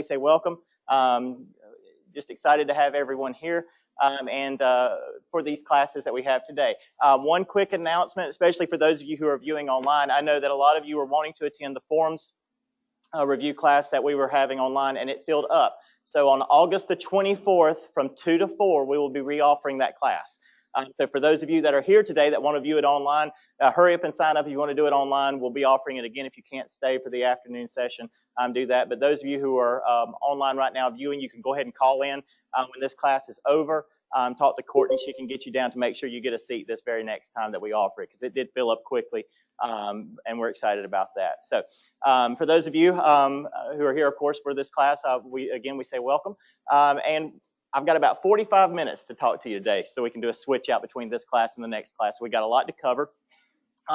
we say welcome. Just excited to have everyone here and for these classes that we have today. One quick announcement, especially for those of you who are viewing online. I know that a lot of you are wanting to attend the forms review class that we were having online, and it filled up. So on August the 24th from 2 to 4, we will be reoffering that class. So for those of you that are here today that want to view it online, hurry up and sign up if you want to do it online. We'll be offering it again if you can't stay for the afternoon session. Do that. But those of you who are online right now viewing, you can go ahead and call in when this class is over. Talk to Courtney. She can get you down to make sure you get a seat this very next time that we offer it, because it did fill up quickly, and we're excited about that. So for those of you who are here, of course, for this class, we say welcome. And I've got about 45 minutes to talk to you today, so we can do a switch out between this class and the next class. We got a lot to cover.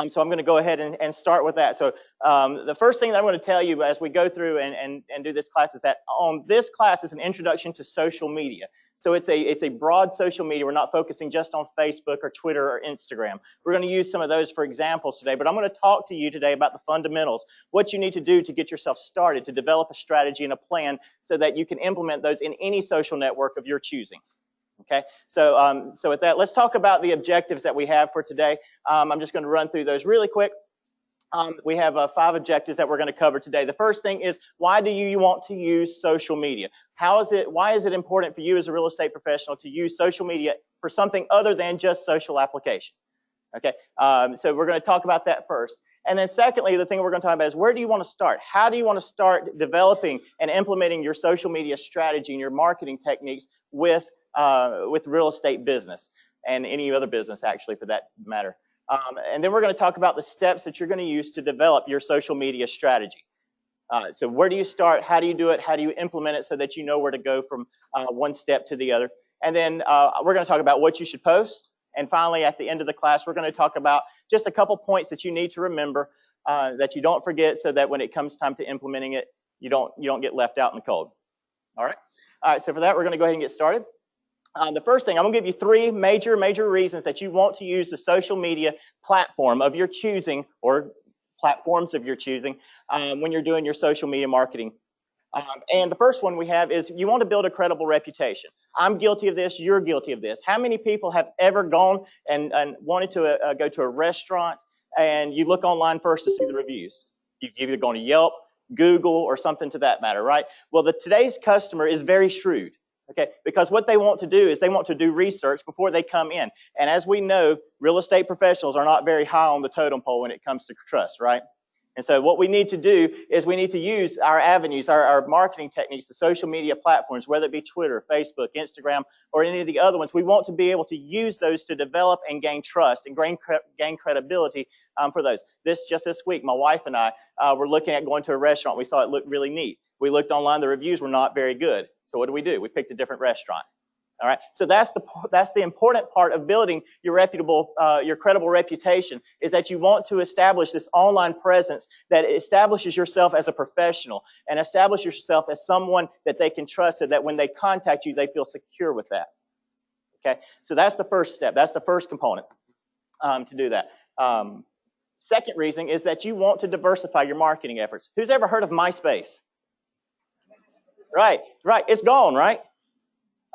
So I'm going to go ahead and start with that. So the first thing that I'm going to tell you as we go through and do this class is that on this class is an introduction to social media. So it's a broad social media. We're not focusing just on Facebook or Twitter or Instagram. We're going to use some of those for examples today, but I'm going to talk to you today about the fundamentals, what you need to do to get yourself started, to develop a strategy and a plan so that you can implement those in any social network of your choosing. Okay, so with that, let's talk about the objectives that we have for today. I'm just going to run through those really quick. We have 5 objectives that we're going to cover today. The first thing is, why do you want to use social media? Why is it important for you as a real estate professional to use social media for something other than just social application? Okay, so we're going to talk about that first. And then secondly, the thing we're going to talk about is, where do you want to start? How do you want to start developing and implementing your social media strategy and your marketing techniques with real estate business and any other business, actually, for that matter. And then we're going to talk about the steps that you're going to use to develop your social media strategy. So where do you start? How do you do it? How do you implement it so that you know where to go from one step to the other? And then we're going to talk about what you should post. And finally, at the end of the class, we're going to talk about just a couple points that you need to remember that you don't forget, so that when it comes time to implementing it, you don't get left out in the cold. All right, so for that, we're going to go ahead and get started. The first thing, I'm going to give you 3 major reasons that you want to use the social media platform of your choosing, or platforms of your choosing, when you're doing your social media marketing. And the first one we have is, you want to build a credible reputation. I'm guilty of this. You're guilty of this. How many people have ever gone and wanted to go to a restaurant, and you look online first to see the reviews? You've either gone to Yelp, Google, or something to that matter, right? Well, today's customer is very shrewd. Okay, because what they want to do is they want to do research before they come in. And as we know, real estate professionals are not very high on the totem pole when it comes to trust, right? And so what we need to do is we need to use our avenues, our marketing techniques, the social media platforms, whether it be Twitter, Facebook, Instagram, or any of the other ones. We want to be able to use those to develop and gain trust and gain credibility for those. Just this week, my wife and I were looking at going to a restaurant. We saw it looked really neat. We looked online, the reviews were not very good. So what do? We picked a different restaurant. All right. So that's the important part of building your credible reputation, is that you want to establish this online presence that establishes yourself as a professional and establishes yourself as someone that they can trust, so that when they contact you, they feel secure with that. Okay. So that's the first step. That's the first component to do that. Second reason is that you want to diversify your marketing efforts. Who's ever heard of MySpace? Right. It's gone, right?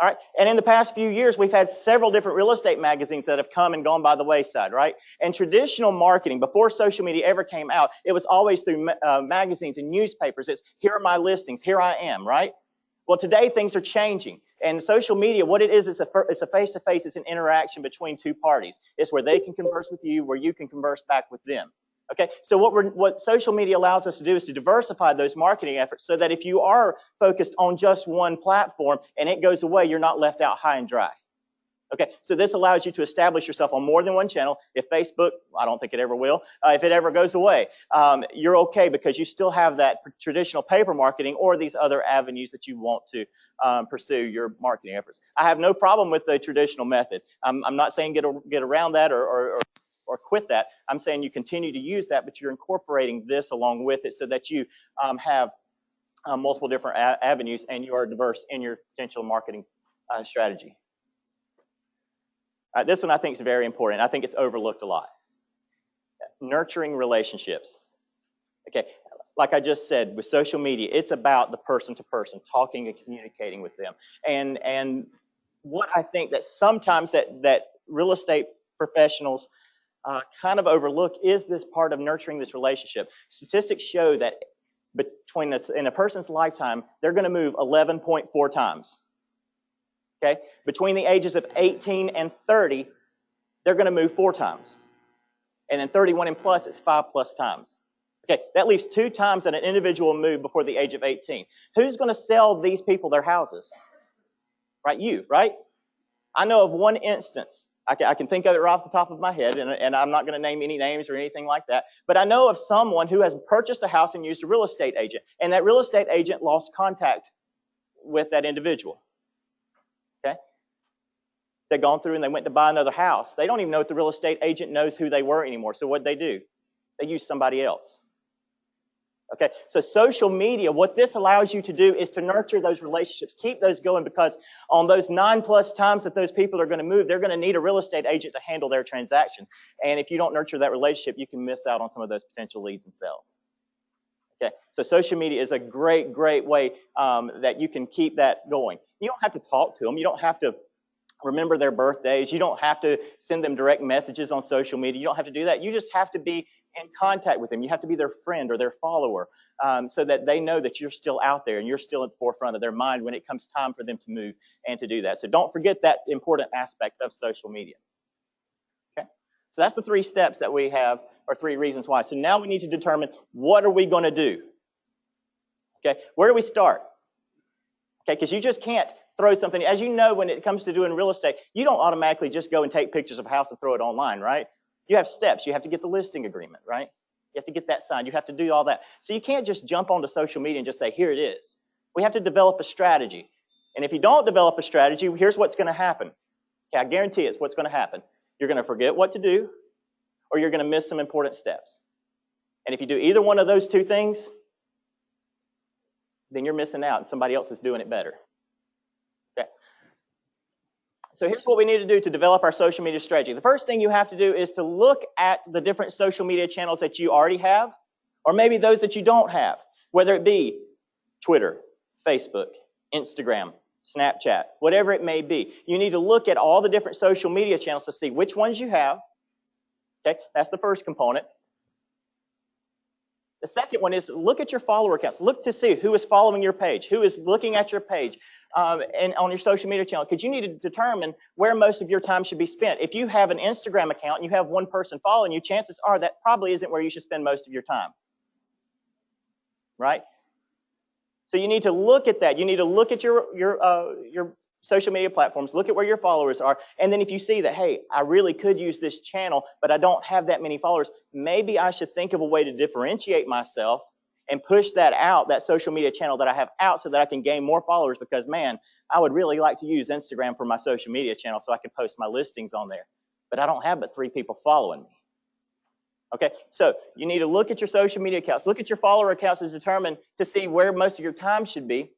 All right. And in the past few years, we've had several different real estate magazines that have come and gone by the wayside, right? And traditional marketing, before social media ever came out, it was always through magazines and newspapers. It's, here are my listings, here I am, right? Well, today things are changing. And social media, what it is, it's a face-to-face, it's an interaction between 2 parties. It's where they can converse with you, where you can converse back with them. Okay, so what social media allows us to do is to diversify those marketing efforts, so that if you are focused on just one platform and it goes away, you're not left out high and dry. Okay, so this allows you to establish yourself on more than one channel. If Facebook, I don't think it ever will, if it ever goes away, you're okay, because you still have that traditional paper marketing or these other avenues that you want to pursue your marketing efforts. I have no problem with the traditional method. I'm not saying get around that or quit that. I'm saying you continue to use that, but you're incorporating this along with it, so that you have multiple different avenues, and you are diverse in your potential marketing strategy. All right, this one I think is very important. I think it's overlooked a lot. Nurturing relationships. Okay, like I just said, with social media, it's about the person-to-person, talking and communicating with them. And what I think that sometimes that real estate professionals kind of overlook is this part of nurturing this relationship. Statistics show that between this, in a person's lifetime, they're going to move 11.4 times. Okay? Between the ages of 18 and 30, they're going to move 4 times. And then 31 and plus, it's 5+ times. Okay, that leaves 2 times that an individual will move before the age of 18. Who's going to sell these people their houses? Right, you, right? I know of one instance. I can think of it right off the top of my head, and I'm not going to name any names or anything like that. But I know of someone who has purchased a house and used a real estate agent, and that real estate agent lost contact with that individual. Okay? They've gone through and they went to buy another house. They don't even know if the real estate agent knows who they were anymore. So what'd they do? They used somebody else. Okay, so social media, what this allows you to do is to nurture those relationships, keep those going, because on those 9+ times that those people are going to move, they're going to need a real estate agent to handle their transactions. And if you don't nurture that relationship, you can miss out on some of those potential leads and sales. Okay, so social media is a great, great way that you can keep that going. You don't have to talk to them. You don't have to remember their birthdays. You don't have to send them direct messages on social media. You don't have to do that. You just have to be in contact with them. You have to be their friend or their follower so that they know that you're still out there and you're still at the forefront of their mind when it comes time for them to move and to do that. So don't forget that important aspect of social media. Okay, so that's the 3 steps that we have, or 3 reasons why. So now we need to determine, what are we going to do? Okay, where do we start? Okay, because you just can't throw something. As you know, when it comes to doing real estate, you don't automatically just go and take pictures of a house and throw it online, right? You have steps. You have to get the listing agreement, right? You have to get that signed. You have to do all that. So you can't just jump onto social media and just say, here it is. We have to develop a strategy. And if you don't develop a strategy, here's what's going to happen. Okay, I guarantee it's what's going to happen. You're going to forget what to do, or you're going to miss some important steps. And if you do either one of those 2 things, then you're missing out and somebody else is doing it better. Okay. So here's what we need to do to develop our social media strategy. The first thing you have to do is to look at the different social media channels that you already have, or maybe those that you don't have, whether it be Twitter, Facebook, Instagram, Snapchat, whatever it may be. You need to look at all the different social media channels to see which ones you have. Okay, that's the first component. The second one is look at your follower accounts. Look to see who is following your page, who is looking at your page, and on your social media channel, because you need to determine where most of your time should be spent. If you have an Instagram account and you have one person following you, chances are that probably isn't where you should spend most of your time, right? So you need to look at that. You need to look at your social media platforms, look at where your followers are, and then if you see that, hey, I really could use this channel, but I don't have that many followers, maybe I should think of a way to differentiate myself and push that out, that social media channel that I have out, so that I can gain more followers, because, man, I would really like to use Instagram for my social media channel so I can post my listings on there, but I don't have but 3 people following me. Okay, so you need to look at your social media accounts, look at your follower accounts to determine, to see where most of your time should be.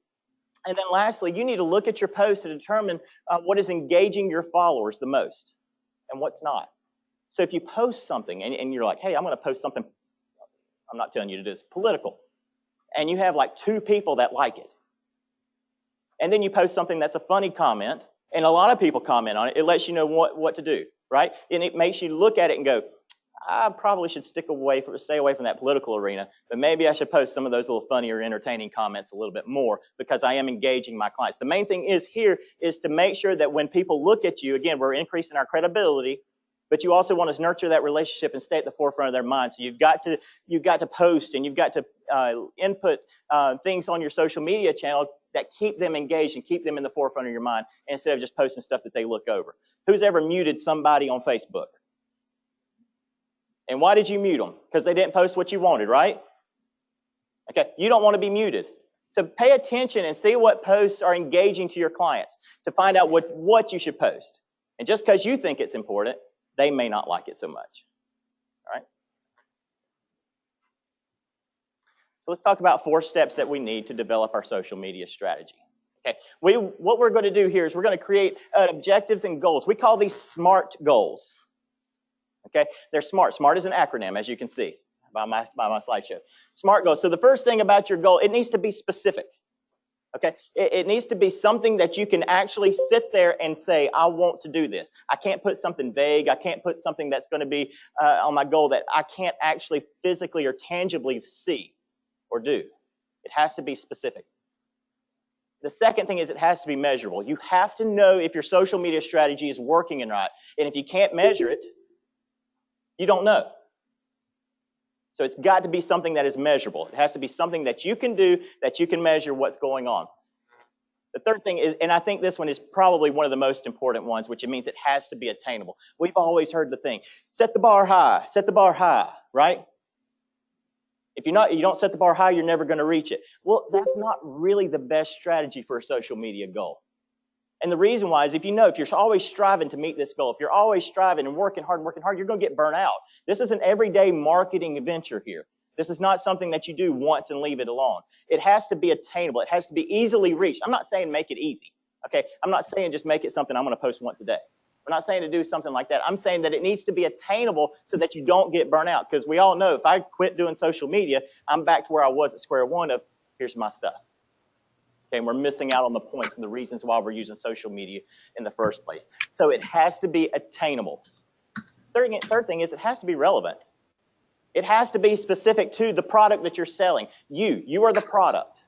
And then lastly, you need to look at your posts to determine what is engaging your followers the most and what's not. So if you post something and you're like, hey, I'm going to post something, I'm not telling you to do this, political, and you have like 2 people that like it, and then you post something that's a funny comment, and a lot of people comment on it, it lets you know what to do, right? And it makes you look at it and go, I probably should stay away from that political arena, but maybe I should post some of those little funny or entertaining comments a little bit more, because I am engaging my clients. The main thing is here is to make sure that when people look at you, again, we're increasing our credibility, but you also want to nurture that relationship and stay at the forefront of their mind. So you've got to post, and you've got to input things on your social media channel that keep them engaged and keep them in the forefront of your mind, instead of just posting stuff that they look over. Who's ever muted somebody on Facebook? And why did you mute them? Because they didn't post what you wanted, right? Okay, you don't want to be muted. So pay attention and see what posts are engaging to your clients to find out what you should post. And just because you think it's important, they may not like it so much. All right? So let's talk about 4 steps that we need to develop our social media strategy. Okay, what we're going to do here is we're going to create objectives and goals. We call these SMART goals. Okay, they're SMART. SMART is an acronym, as you can see. by my slideshow. SMART goals. So the first thing about your goal, it needs to be specific. Okay, it needs to be something that you can actually sit there and say, I want to do this. I can't put something vague. I can't put something that's going to be on my goal that I can't actually physically or tangibly see or do. It has to be specific. The second thing is it has to be measurable. You have to know if your social media strategy is working or not. And if you can't measure it, you don't know. So it's got to be something that is measurable. It has to be something that you can do, that you can measure what's going on. The third thing is, and I think this one is probably one of the most important ones, which it means it has to be attainable. We've always heard the thing, set the bar high, right? If you don't set the bar high, you're never going to reach it. Well, that's not really the best strategy for a social media goal. And the reason why is if you're always striving to meet this goal, if you're always striving and working hard, you're going to get burnt out. This is an everyday marketing adventure here. This is not something that you do once and leave it alone. It has to be attainable. It has to be easily reached. I'm not saying make it easy, okay? I'm not saying just make it something I'm going to post once a day. We're not saying to do something like that. I'm saying that it needs to be attainable so that you don't get burnt out. Because we all know if I quit doing social media, I'm back to where I was at square one of here's my stuff. Okay, and we're missing out on the points and the reasons why we're using social media in the first place. So it has to be attainable. Third thing is it has to be relevant. It has to be specific to the product that you're selling. You are the product.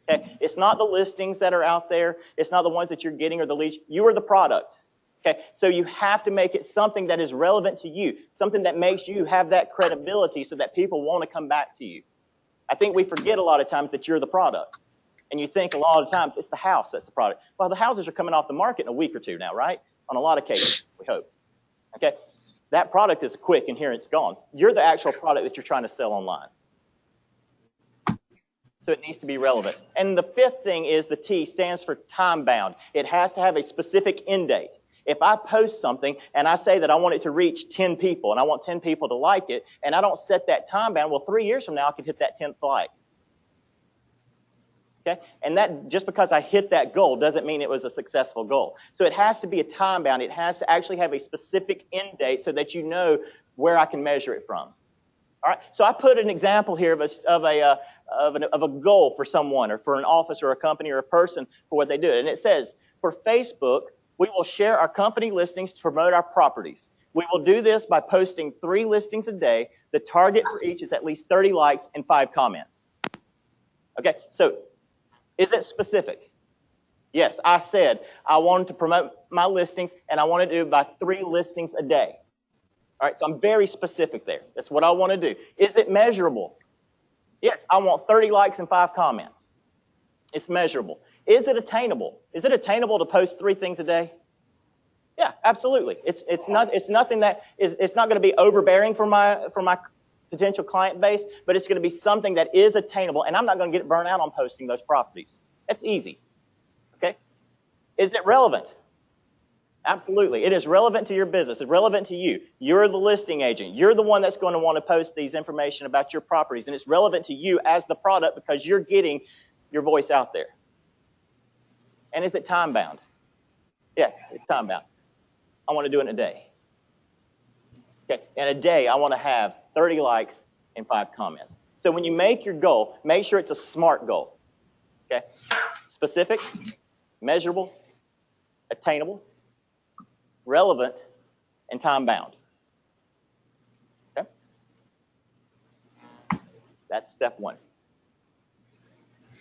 Okay, it's not the listings that are out there. It's not the ones that you're getting or the leads. You are the product. Okay, so you have to make it something that is relevant to you, something that makes you have that credibility so that people want to come back to you. I think we forget a lot of times that you're the product. And you think a lot of times it's the house that's the product. Well, the houses are coming off the market in a week or two now, right? On a lot of cases, we hope. Okay, that product is quick and here it's gone. You're the actual product that you're trying to sell online. So it needs to be relevant. And the fifth thing is the T stands for time bound. It has to have a specific end date. If I post something and I say that I want it to reach 10 people and I want 10 people to like it and I don't set that time bound, well, 3 years from now I could hit that 10th like. Okay? And that just because I hit that goal doesn't mean it was a successful goal. So it has to be a time bound. It has to actually have a specific end date so that you know where I can measure it from. All right. So I put an example here of a goal for someone or for an office or a company or a person for what they do. And it says, for Facebook, we will share our company listings to promote our properties. We will do this by posting 3 listings a day. The target for each is at least 30 likes and 5 comments. Okay, so is it specific? Yes, I said I wanted to promote my listings and I want to do it by 3 listings a day. All right, so I'm very specific there. That's what I want to do. Is it measurable? Yes, I want 30 likes and 5 comments. It's measurable. Is it attainable? Is it attainable to post 3 things a day? Yeah, absolutely. It's nothing that is. It's not going to be overbearing for my potential client base, but it's going to be something that is attainable, and I'm not going to get burnt out on posting those properties. That's easy. Okay. Is it relevant? Absolutely. It is relevant to your business. It's relevant to you. You're the listing agent. You're the one that's going to want to post these information about your properties, and it's relevant to you as the product because you're getting your voice out there. And is it time bound? Yeah, it's time bound. I want to do it in a day. Okay, in a day, I want to have 30 likes and 5 comments. So when you make your goal, make sure it's a SMART goal. Okay, specific, measurable, attainable, relevant, and time bound. Okay, so that's step 1.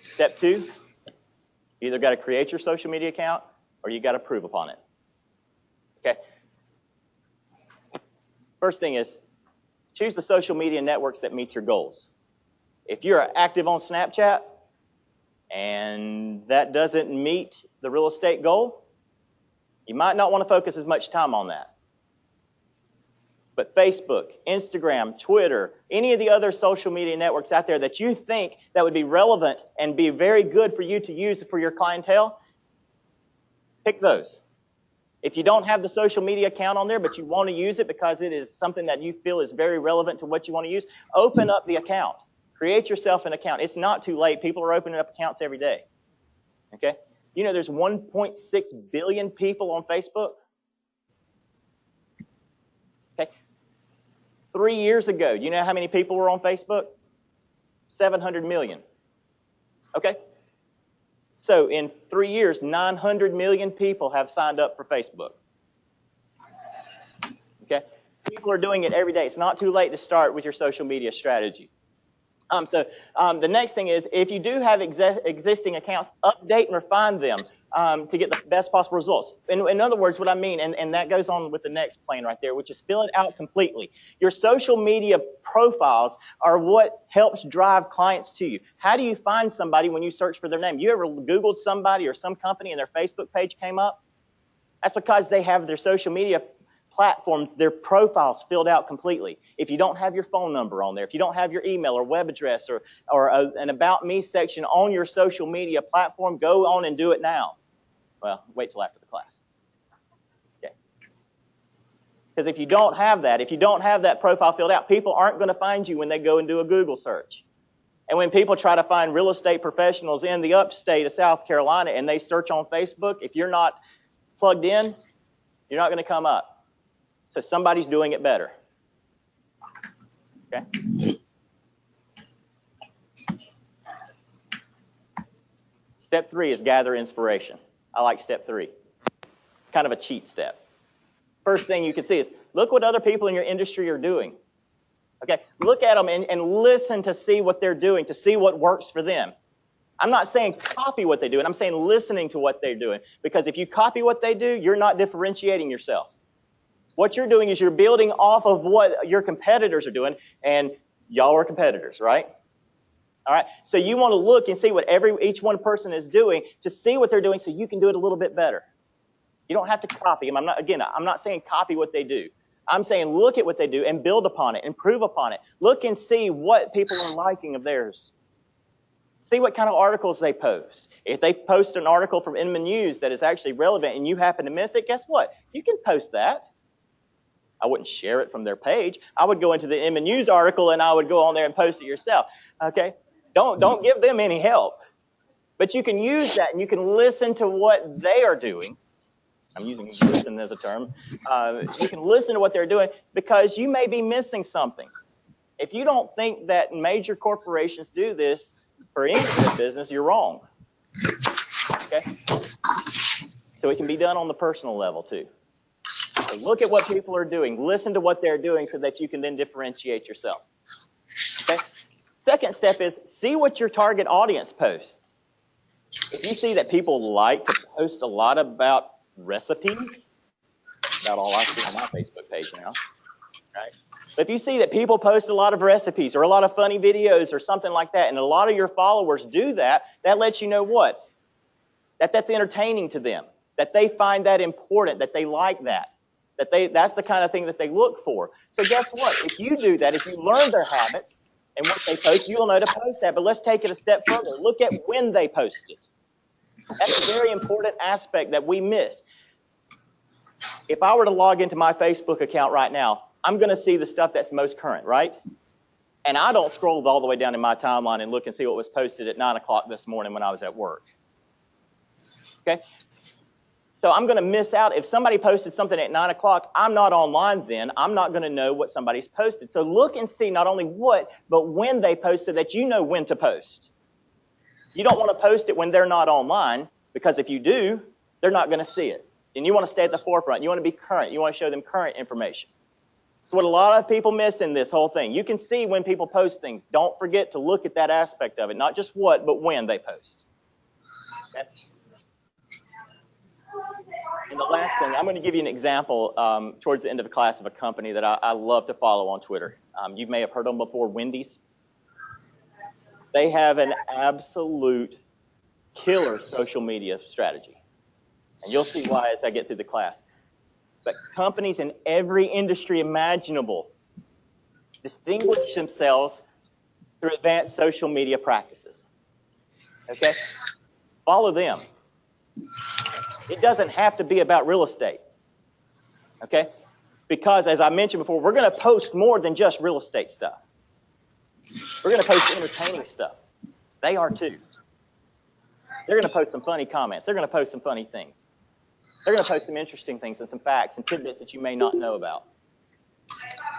Step 2, you either got to create your social media account or you got to prove upon it. Okay. First thing is choose the social media networks that meet your goals. If you're active on Snapchat and that doesn't meet the real estate goal, you might not want to focus as much time on that. But Facebook, Instagram, Twitter, any of the other social media networks out there that you think that would be relevant and be very good for you to use for your clientele, pick those. If you don't have the social media account on there, but you want to use it because it is something that you feel is very relevant to what you want to use, open up the account. Create yourself an account. It's not too late. People are opening up accounts every day. Okay? You know there's 1.6 billion people on Facebook? Okay? 3 years ago, you know how many people were on Facebook? 700 million. Okay? So in 3 years, 900 million people have signed up for Facebook. Okay? People are doing it every day. It's not too late to start with your social media strategy. The next thing is, if you do have existing accounts, update and refine them to get the best possible results. In other words, what I mean, and that goes on with the next plan right there, which is fill it out completely. Your social media profiles are what helps drive clients to you. How do you find somebody when you search for their name? You ever Googled somebody or some company and their Facebook page came up? That's because they have their social media platforms, their profiles filled out completely. If you don't have your phone number on there, if you don't have your email or web address or an About Me section on your social media platform, go on and do it now. Well, wait till after the class. Okay. Because if you don't have that profile filled out, people aren't going to find you when they go and do a Google search. And when people try to find real estate professionals in the upstate of South Carolina and they search on Facebook, if you're not plugged in, you're not going to come up. So somebody's doing it better. Okay? Step 3 is gather inspiration. I like step 3. It's kind of a cheat step. First thing you can see is look what other people in your industry are doing. Okay? Look at them and listen to see what they're doing, to see what works for them. I'm not saying copy what they do, and I'm saying listening to what they're doing. Because if you copy what they do, you're not differentiating yourself. What you're doing is you're building off of what your competitors are doing, and y'all are competitors, right? All right. So you want to look and see what each one person is doing to see what they're doing so you can do it a little bit better. You don't have to copy them. I'm not saying copy what they do. I'm saying look at what they do and build upon it, improve upon it. Look and see what people are liking of theirs. See what kind of articles they post. If they post an article from Inman News that is actually relevant and you happen to miss it, guess what? You can post that. I wouldn't share it from their page. I would go into the Inman News article and I would go on there and post it yourself. Okay? Don't give them any help. But you can use that and you can listen to what they are doing. I'm using listen as a term. You can listen to what they're doing because you may be missing something. If you don't think that major corporations do this for any of their business, you're wrong. Okay? So it can be done on the personal level too. So look at what people are doing. Listen to what they're doing so that you can then differentiate yourself. Okay? Second step is see what your target audience posts. If you see that people like to post a lot about recipes, about all I see on my Facebook page now, right? But if you see that people post a lot of recipes or a lot of funny videos or something like that, and a lot of your followers do that, that lets you know what? That's entertaining to them, that they find that important, that they like that. That's the kind of thing that they look for. So guess what? If you do that, if you learn their habits and what they post, you'll know to post that. But let's take it a step further. Look at when they post it. That's a very important aspect that we miss. If I were to log into my Facebook account right now, I'm going to see the stuff that's most current, right? And I don't scroll all the way down in my timeline and look and see what was posted at 9 o'clock this morning when I was at work. Okay? So I'm going to miss out. If somebody posted something at 9 o'clock, I'm not online then. I'm not going to know what somebody's posted. So look and see not only what, but when they post so that you know when to post. You don't want to post it when they're not online, because if you do, they're not going to see it. And you want to stay at the forefront. You want to be current. You want to show them current information. It's what a lot of people miss in this whole thing. You can see when people post things. Don't forget to look at that aspect of it. Not just what, but when they post. Okay? And the last thing, I'm going to give you an example towards the end of the class of a company that I love to follow on Twitter. You may have heard of them before, Wendy's. They have an absolute killer social media strategy. And you'll see why as I get through the class. But companies in every industry imaginable distinguish themselves through advanced social media practices. Okay? Follow them. It doesn't have to be about real estate. Okay? Because, as I mentioned before, we're going to post more than just real estate stuff. We're going to post entertaining stuff. They are too. They're going to post some funny comments. They're going to post some funny things. They're going to post some interesting things and some facts and tidbits that you may not know about.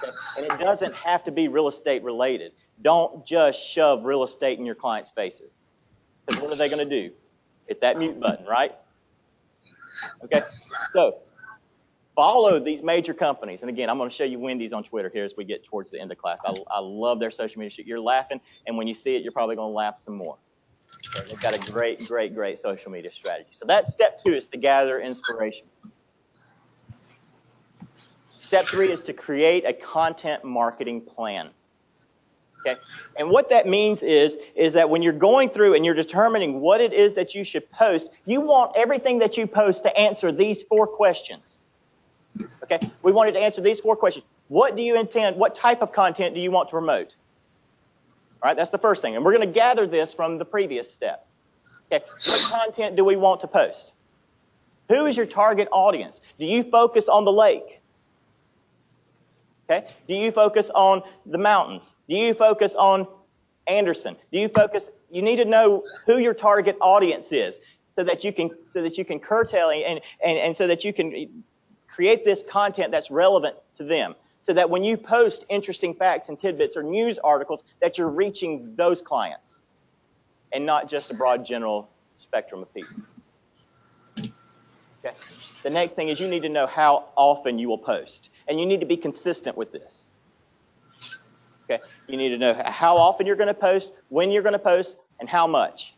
Okay? And it doesn't have to be real estate related. Don't just shove real estate in your clients' faces. Because what are they going to do? Hit that mute button, right? Okay? So, follow these major companies. And again, I'm going to show you Wendy's on Twitter here as we get towards the end of class. I love their social media shit. You're laughing, and when you see it, you're probably going to laugh some more. Okay? They've got a great social media strategy. So that's step 2, is to gather inspiration. Step 3 is to create a content marketing plan. Okay? And what that means is that when you're going through and you're determining what it is that you should post, you want everything that you post to answer these 4 questions. Okay? We wanted to answer these 4 questions. What do you intend? What type of content do you want to promote? All right, that's the first thing. And we're going to gather this from the previous step. Okay? What content do we want to post? Who is your target audience? Do you focus on the lake? Okay? Do you focus on the mountains? Do you focus on Anderson? You need to know who your target audience is so that you can curtail and so that you can create this content that's relevant to them. So that when you post interesting facts and tidbits or news articles, that you're reaching those clients and not just a broad general spectrum of people. Okay? The next thing is you need to know how often you will post. And you need to be consistent with this. Okay? You need to know how often you're going to post, when you're going to post, and how much.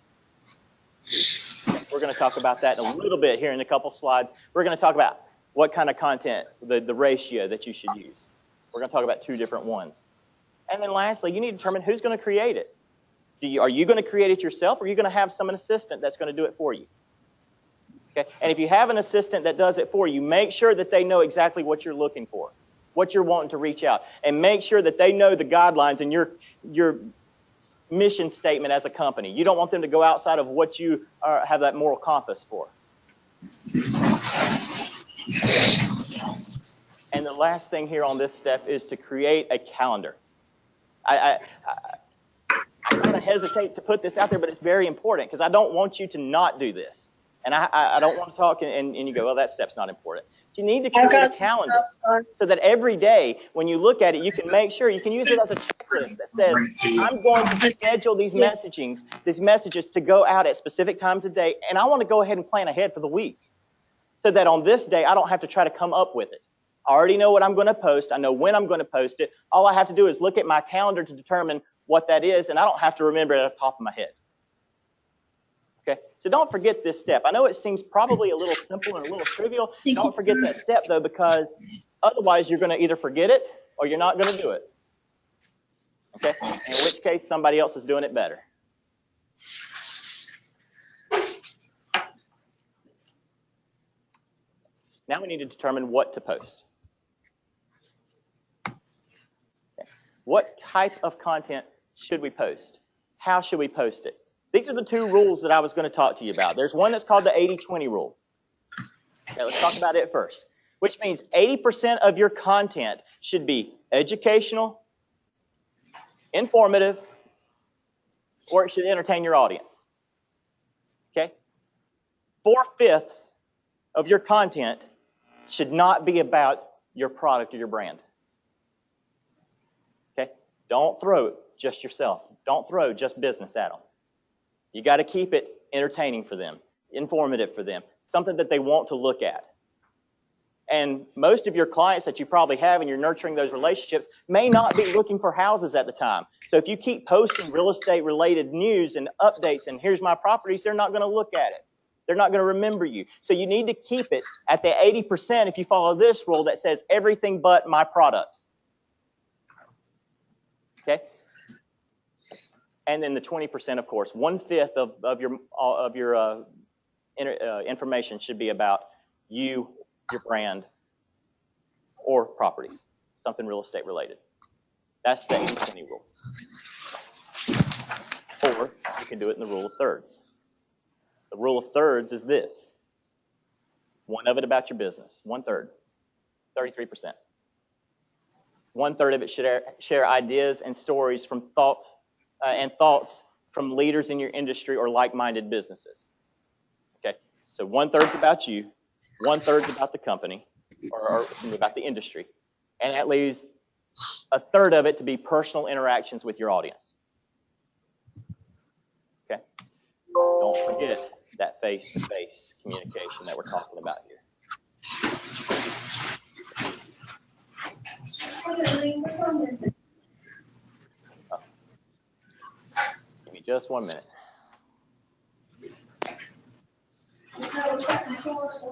Okay? We're going to talk about that in a little bit here in a couple slides. We're going to talk about what kind of content, the ratio that you should use. We're going to talk about 2 different ones. And then lastly, you need to determine who's going to create it. Are you going to create it yourself, or are you going to have an assistant that's going to do it for you? Okay? And if you have an assistant that does it for you, make sure that they know exactly what you're looking for, what you're wanting to reach out, and make sure that they know the guidelines and your mission statement as a company. You don't want them to go outside of what you have that moral compass for. And the last thing here on this step is to create a calendar. I kind of hesitate to put this out there, but it's very important because I don't want you to not do this. And I don't want to talk and you go, well, that step's not important. So you need to create a calendar so that every day when you look at it, you can make sure, you can use it as a checklist that says, I'm going to schedule these messages to go out at specific times of day, and I want to go ahead and plan ahead for the week so that on this day, I don't have to try to come up with it. I already know what I'm going to post. I know when I'm going to post it. All I have to do is look at my calendar to determine what that is, and I don't have to remember it off the top of my head. Okay, so don't forget this step. I know it seems probably a little simple and a little trivial. Don't forget that step, though, because otherwise you're going to either forget it or you're not going to do it. Okay, in which case somebody else is doing it better. Now we need to determine what to post. Okay. What type of content should we post? How should we post it? These are the 2 rules that I was going to talk to you about. There's one that's called the 80-20 rule. Okay, let's talk about it first, which means 80% of your content should be educational, informative, or it should entertain your audience. Okay? 4/5 of your content should not be about your product or your brand. Okay? Don't throw just yourself. Don't throw just business at them. You got to keep it entertaining for them, informative for them, something that they want to look at. And most of your clients that you probably have and you're nurturing those relationships may not be looking for houses at the time. So if you keep posting real estate related news and updates and here's my properties, they're not going to look at it. They're not going to remember you. So you need to keep it at the 80% if you follow this rule that says everything but my product. Okay? And then the 20%, of course, 1/5 of your information should be about you, your brand, or properties, something real estate related. That's the 80-20 rule. Or you can do it in the rule of thirds. The rule of thirds is this: 1 of it about your business, 1/3, 33%. 1/3 of it should share ideas and stories from thoughts from leaders in your industry or like-minded businesses. Okay, so 1/3 about you, 1/3 about the company or about the industry, and that leaves a third of it to be personal interactions with your audience. Okay? Don't forget that face-to-face communication that we're talking about here. Oh. Give me just 1 minute. A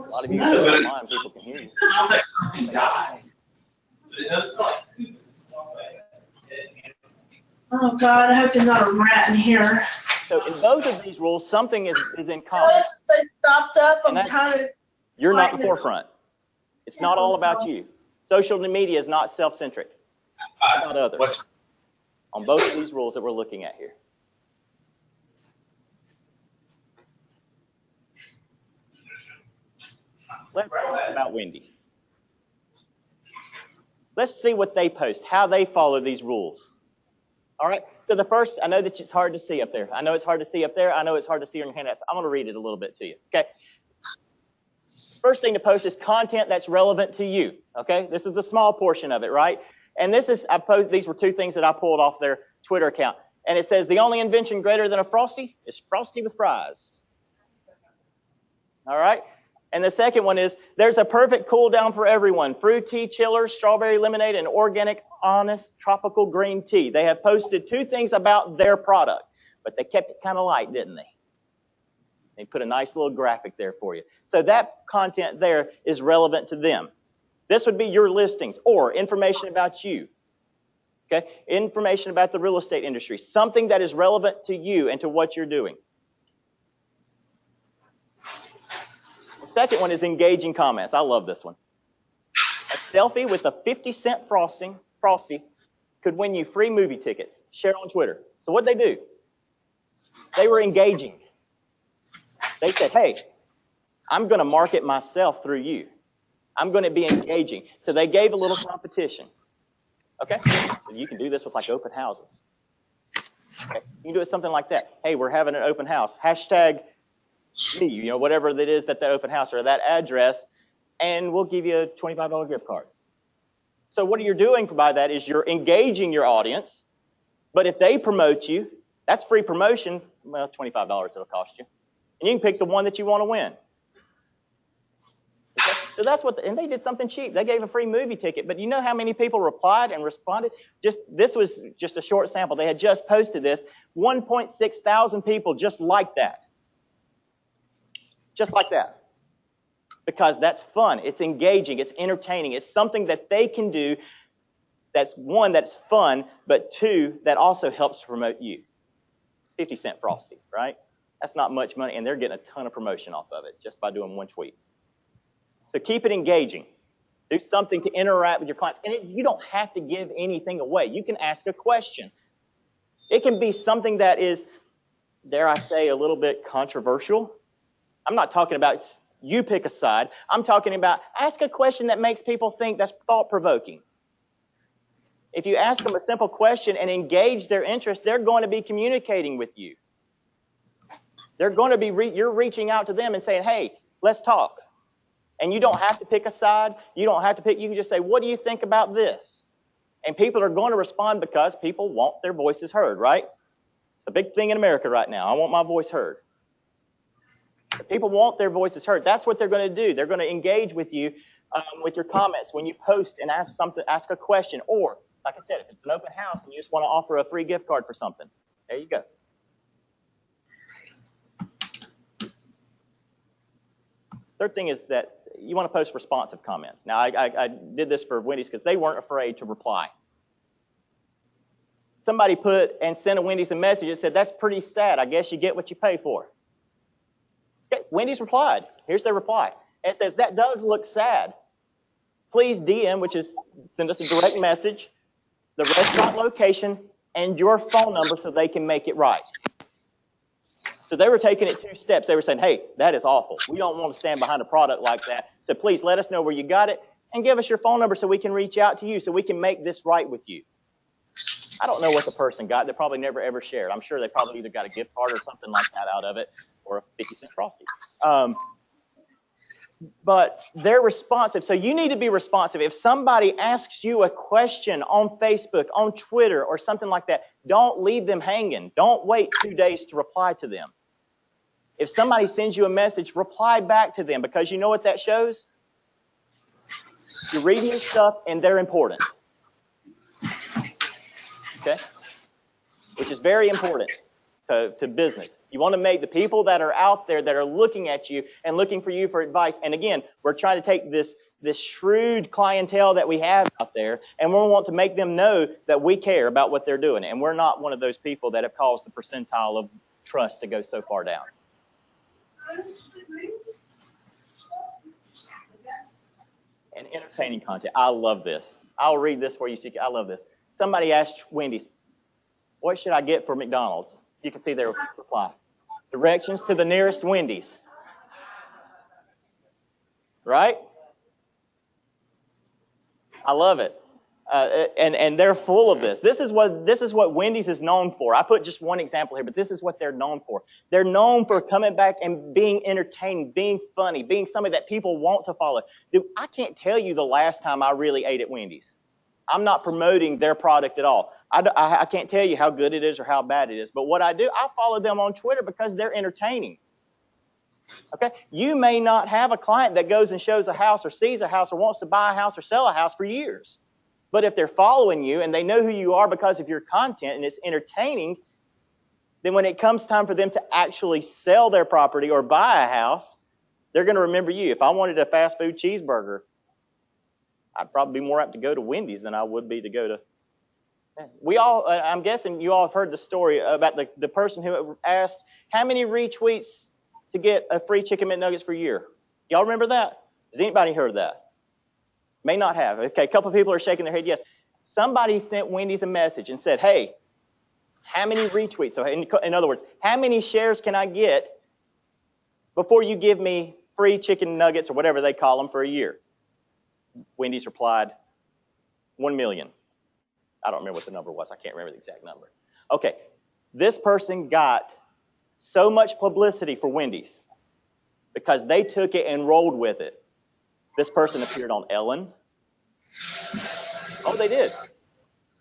lot of you guys are online, people can hear you. It sounds like something died. It doesn't like poop. It sounds like Oh God, I hope there's not a rat in here. So in both of these rules, something is in common. They stopped up. I'm kind of. You're not the forefront. It's not all about you. Social media is not self-centric. It's about others. On both of these rules that we're looking at here. Let's talk about Wendy's. Let's see what they post, how they follow these rules. All right, so the first, I know that it's hard to see up there. I know it's hard to see up there. I know it's hard to see on your handouts. I'm going to read it a little bit to you, okay? First thing to post is content that's relevant to you, okay? This is the small portion of it, right? And this is, these were two things that I pulled off their Twitter account. And it says, the only invention greater than a Frosty is Frosty with fries. All right? And the second one is, there's a perfect cool down for everyone. Fruit tea chillers, strawberry lemonade, and organic, honest, tropical green tea. They have posted two things about their product, but they kept it kind of light, didn't they? They put a nice little graphic there for you. So that content there is relevant to them. This would be your listings or information about you. Okay? Information about the real estate industry. Something that is relevant to you and to what you're doing. The second one is engaging comments. I love this one. A selfie with a 50-cent Frosty could win you free movie tickets. Share on Twitter. So what'd they do? They were engaging. They said, hey, I'm going to market myself through you. I'm going to be engaging. So they gave a little competition. Okay? So you can do this with like open houses. Okay? You can do it something like that. Hey, we're having an open house. Hashtag me, you know, whatever it is that open house or that address, and we'll give you a $25 gift card. So what you're doing by that is you're engaging your audience, but if they promote you, that's free promotion. Well, $25 it'll cost you. And you can pick the one that you want to win. Okay? So that's what, and they did something cheap. They gave a free movie ticket, but you know how many people replied and responded? This was just a short sample. They had just posted this. 1.6 thousand people just like that. Just like that. Because that's fun. It's engaging. It's entertaining. It's something that they can do that's one, that's fun, but two, that also helps to promote you. 50-cent Frosty, right? That's not much money, and they're getting a ton of promotion off of it just by doing one tweet. So keep it engaging. Do something to interact with your clients. And you don't have to give anything away. You can ask a question. It can be something that is, dare I say, a little bit controversial. I'm not talking about you pick a side. I'm talking about ask a question that makes people think, that's thought-provoking. If you ask them a simple question and engage their interest, they're going to be communicating with you. They're going to be, you're reaching out to them and saying, hey, let's talk. And you don't have to pick a side. You don't have to pick, you can just say, what do you think about this? And people are going to respond because people want their voices heard, right? It's a big thing in America right now. I want my voice heard. People want their voices heard. That's what they're going to do. They're going to engage with you with your comments when you post and ask a question. Or, like I said, if it's an open house and you just want to offer a free gift card for something, there you go. Third thing is that you want to post responsive comments. Now, I did this for Wendy's because they weren't afraid to reply. Somebody put and sent a Wendy's a message that said, that's pretty sad. I guess you get what you pay for. Okay, Wendy's replied. Here's their reply. And it says, that does look sad. Please DM, which is send us a direct message, the restaurant location, and your phone number so they can make it right. So they were taking it 2 steps. They were saying, hey, that is awful. We don't want to stand behind a product like that. So please let us know where you got it and give us your phone number so we can reach out to you so we can make this right with you. I don't know what the person got. They probably never, ever shared. I'm sure they probably either got a gift card or something like that out of it or a 50-cent Frosty. but they're responsive. So you need to be responsive. If somebody asks you a question on Facebook, on Twitter, or something like that, don't leave them hanging. Don't wait 2 days to reply to them. If somebody sends you a message, reply back to them, because you know what that shows? You're reading stuff and they're important. Okay? Which is very important to business. You want to make the people that are out there that are looking at you and looking for you for advice. And again, we're trying to take this shrewd clientele that we have out there, and we want to make them know that we care about what they're doing. And we're not one of those people that have caused the percentile of trust to go so far down. And entertaining content. I love this. I'll read this for you. I love this. Somebody asked Wendy's, what should I get for McDonald's? You can see their reply. Directions to the nearest Wendy's. Right? I love it. And they're full of this. This is what Wendy's is known for. I put just one example here, but this is what they're known for. They're known for coming back and being entertaining, being funny, being somebody that people want to follow. Dude, I can't tell you the last time I really ate at Wendy's. I'm not promoting their product at all. I can't tell you how good it is or how bad it is. But what I do, I follow them on Twitter because they're entertaining. Okay? You may not have a client that goes and shows a house or sees a house or wants to buy a house or sell a house for years. But if they're following you and they know who you are because of your content and it's entertaining, then when it comes time for them to actually sell their property or buy a house, they're going to remember you. If I wanted a fast food cheeseburger, I'd probably be more apt to go to Wendy's than I would be to go to... I'm guessing you all have heard the story about the person who asked how many retweets to get a free chicken McNuggets for a year. Y'all remember that? Has anybody heard that? May not have. Okay, a couple of people are shaking their head yes. Somebody sent Wendy's a message and said, hey, how many retweets? So in other words, how many shares can I get before you give me free chicken nuggets or whatever they call them for a year? Wendy's replied, 1 million. I don't remember what the number was. I can't remember the exact number. Okay, this person got so much publicity for Wendy's because they took it and rolled with it. This person appeared on Ellen. Oh, they did.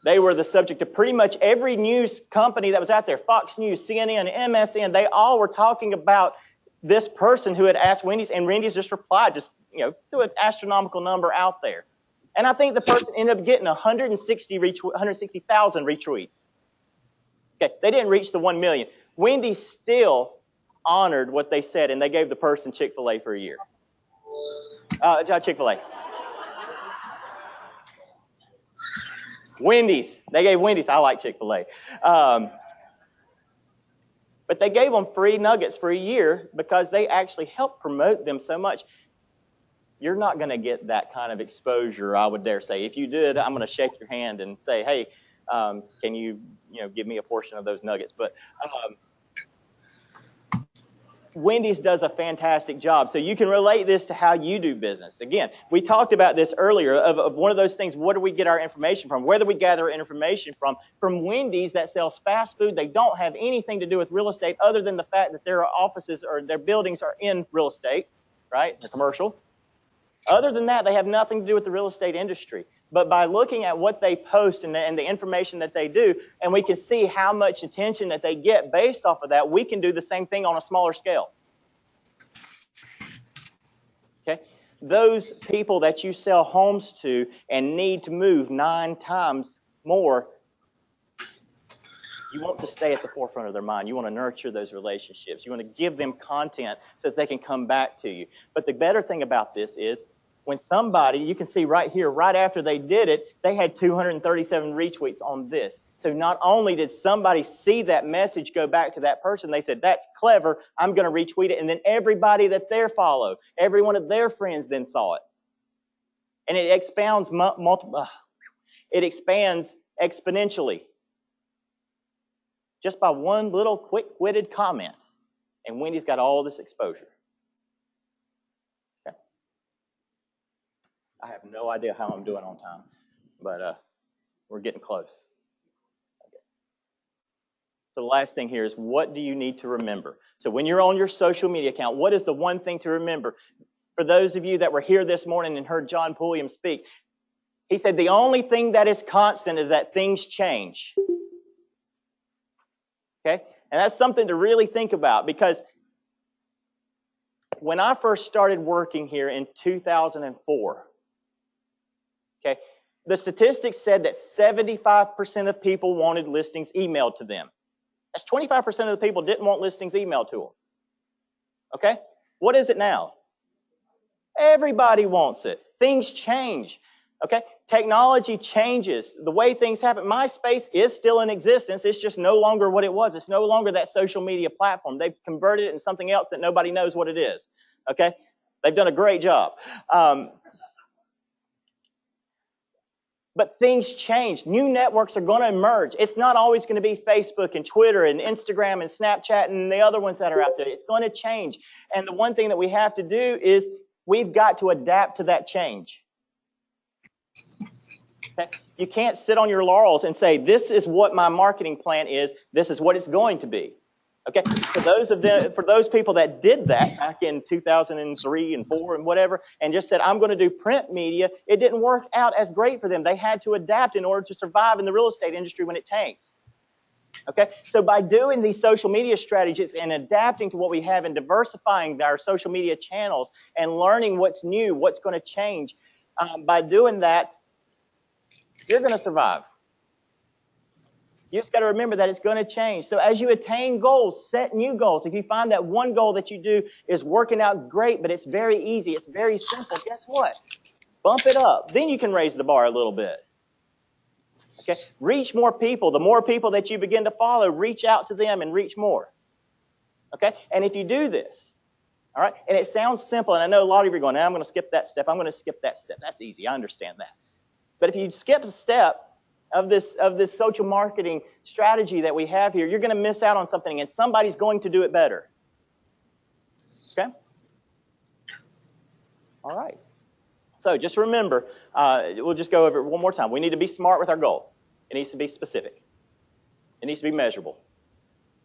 They were the subject of pretty much every news company that was out there. Fox News, CNN, MSN, they all were talking about this person who had asked Wendy's, and Wendy's just replied, threw an astronomical number out there. And I think the person ended up getting 160,000 retweets. Okay, they didn't reach the 1 million. Wendy's still honored what they said, and they gave the person Chick-fil-A for a year. Chick-fil-A. Wendy's. They gave Wendy's. I like Chick-fil-A. But they gave them free nuggets for a year because they actually helped promote them so much. You're not going to get that kind of exposure, I would dare say. If you did, I'm going to shake your hand and say, hey, can you give me a portion of those nuggets? But Wendy's does a fantastic job. So you can relate this to how you do business. Again, we talked about this earlier of one of those things, where do we get our information from? Where do we gather information from? From Wendy's that sells fast food. They don't have anything to do with real estate other than the fact that their offices or their buildings are in real estate, right? They're commercial. Other than that, they have nothing to do with the real estate industry. But by looking at what they post and the information that they do, and we can see how much attention that they get based off of that, we can do the same thing on a smaller scale. Okay? Those people that you sell homes to and need to move 9 times more, you want to stay at the forefront of their mind. You want to nurture those relationships. You want to give them content so that they can come back to you. But the better thing about this is when somebody, you can see right here, right after they did it, they had 237 retweets on this. So not only did somebody see that message go back to that person, they said, that's clever, I'm going to retweet it. And then everybody that they follow, every one of their friends then saw it. And it expands exponentially. Just by one little quick-witted comment. And Wendy's got all this exposure. Okay. I have no idea how I'm doing on time, but we're getting close. Okay. So the last thing here is, what do you need to remember? So when you're on your social media account, what is the one thing to remember? For those of you that were here this morning and heard John Pulliam speak, he said the only thing that is constant is that things change. Okay? And that's something to really think about, because when I first started working here in 2004, okay, the statistics said that 75% of people wanted listings emailed to them. That's 25% of the people didn't want listings emailed to them. Okay? What is it now? Everybody wants it. Things change. Okay? Technology changes. The way things happen. MySpace is still in existence. It's just no longer what it was. It's no longer that social media platform. They've converted it into something else that nobody knows what it is. Okay? They've done a great job. But things change. New networks are going to emerge. It's not always going to be Facebook and Twitter and Instagram and Snapchat and the other ones that are out there. It's going to change. And the one thing that we have to do is we've got to adapt to that change. Okay? You can't sit on your laurels and say, this is what my marketing plan is. This is what it's going to be. Okay, for those people that did that back in 2003 and 4 and whatever, and just said, I'm going to do print media, it didn't work out as great for them. They had to adapt in order to survive in the real estate industry when it tanked. Okay, so by doing these social media strategies and adapting to what we have and diversifying our social media channels and learning what's new, what's going to change, by doing that, you're going to survive. You just got to remember that it's going to change. So as you attain goals, set new goals. If you find that one goal that you do is working out great, but it's very easy, it's very simple, guess what? Bump it up. Then you can raise the bar a little bit. Okay? Reach more people. The more people that you begin to follow, reach out to them and reach more. Okay? And if you do this, all right, and it sounds simple, and I know a lot of you are going, I'm going to skip that step. I'm going to skip that step. That's easy. I understand that. But if you skip a step of this social marketing strategy that we have here, you're going to miss out on something, and somebody's going to do it better. Okay? All right. So just remember, we'll just go over it one more time. We need to be smart with our goal. It needs to be specific. It needs to be measurable.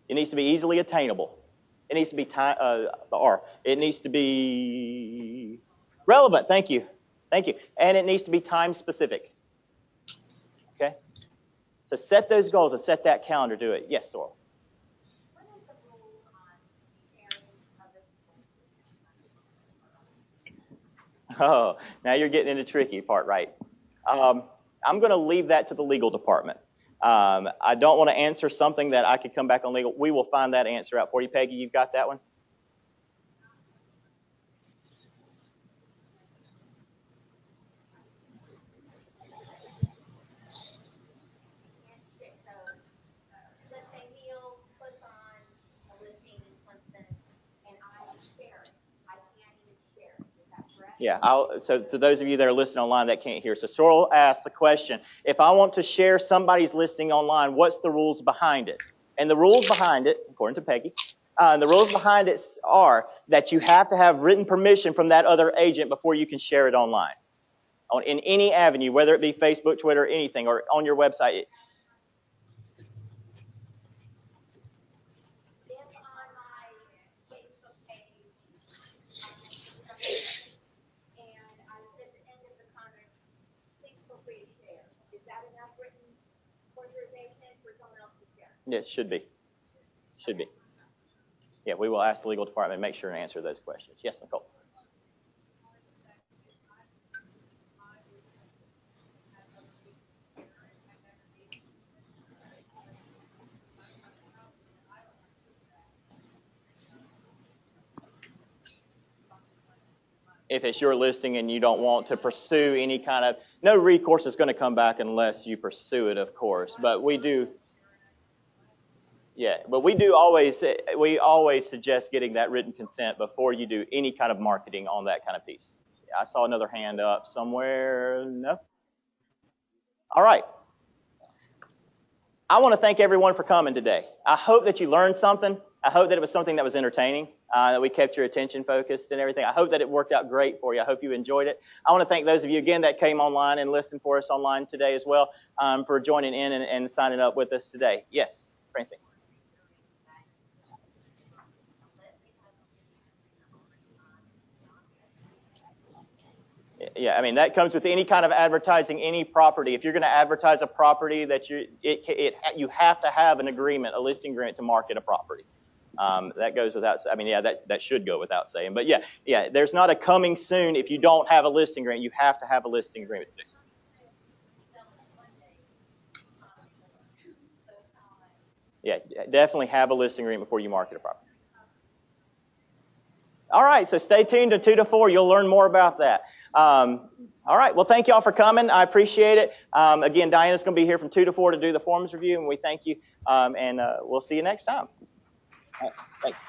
It needs to be easily attainable. It needs to be It needs to be relevant. Thank you. Thank you. And it needs to be time specific. Okay? So set those goals and set that calendar. Do it. Yes, Sorrel. What is the rule on sharing other people's? Oh, now you're getting into the tricky part, right? I'm going to leave that to the legal department. I don't want to answer something that I could come back on legal. We will find that answer out for you. Peggy, you've got that one? Yeah, so to those of you that are listening online that can't hear, so Sorrel asked the question, if I want to share somebody's listing online, what's the rules behind it? And the rules behind it, according to Peggy, the rules behind it are that you have to have written permission from that other agent before you can share it online. In any avenue, whether it be Facebook, Twitter, anything, or on your website. Yeah, it should be. Should be. Yeah, we will ask the legal department and make sure and answer those questions. Yes, Nicole. If it's your listing and you don't want to pursue any kind of, no recourse is going to come back unless you pursue it, of course. But we do. Yeah, but we always suggest getting that written consent before you do any kind of marketing on that kind of piece. Yeah, I saw another hand up somewhere. No? All right. I want to thank everyone for coming today. I hope that you learned something. I hope that it was something that was entertaining, that we kept your attention focused and everything. I hope that it worked out great for you. I hope you enjoyed it. I want to thank those of you, again, that came online and listened for us online today as well, for joining in and signing up with us today. Yes, Francine. Yeah, I mean, that comes with any kind of advertising any property. If you're going to advertise a property, that you have to have an agreement, a listing agreement to market a property. That goes without, I mean, yeah, that should go without saying. But yeah, there's not a coming soon if you don't have a listing agreement. You have to have a listing agreement. Yeah, definitely have a listing agreement before you market a property. All right, so stay tuned to 2 to 4. You'll learn more about that. All right, well, thank you all for coming. I appreciate it. Again, Diana's going to be here from 2 to 4 to do the forms review, and we thank you, and we'll see you next time. All right, thanks.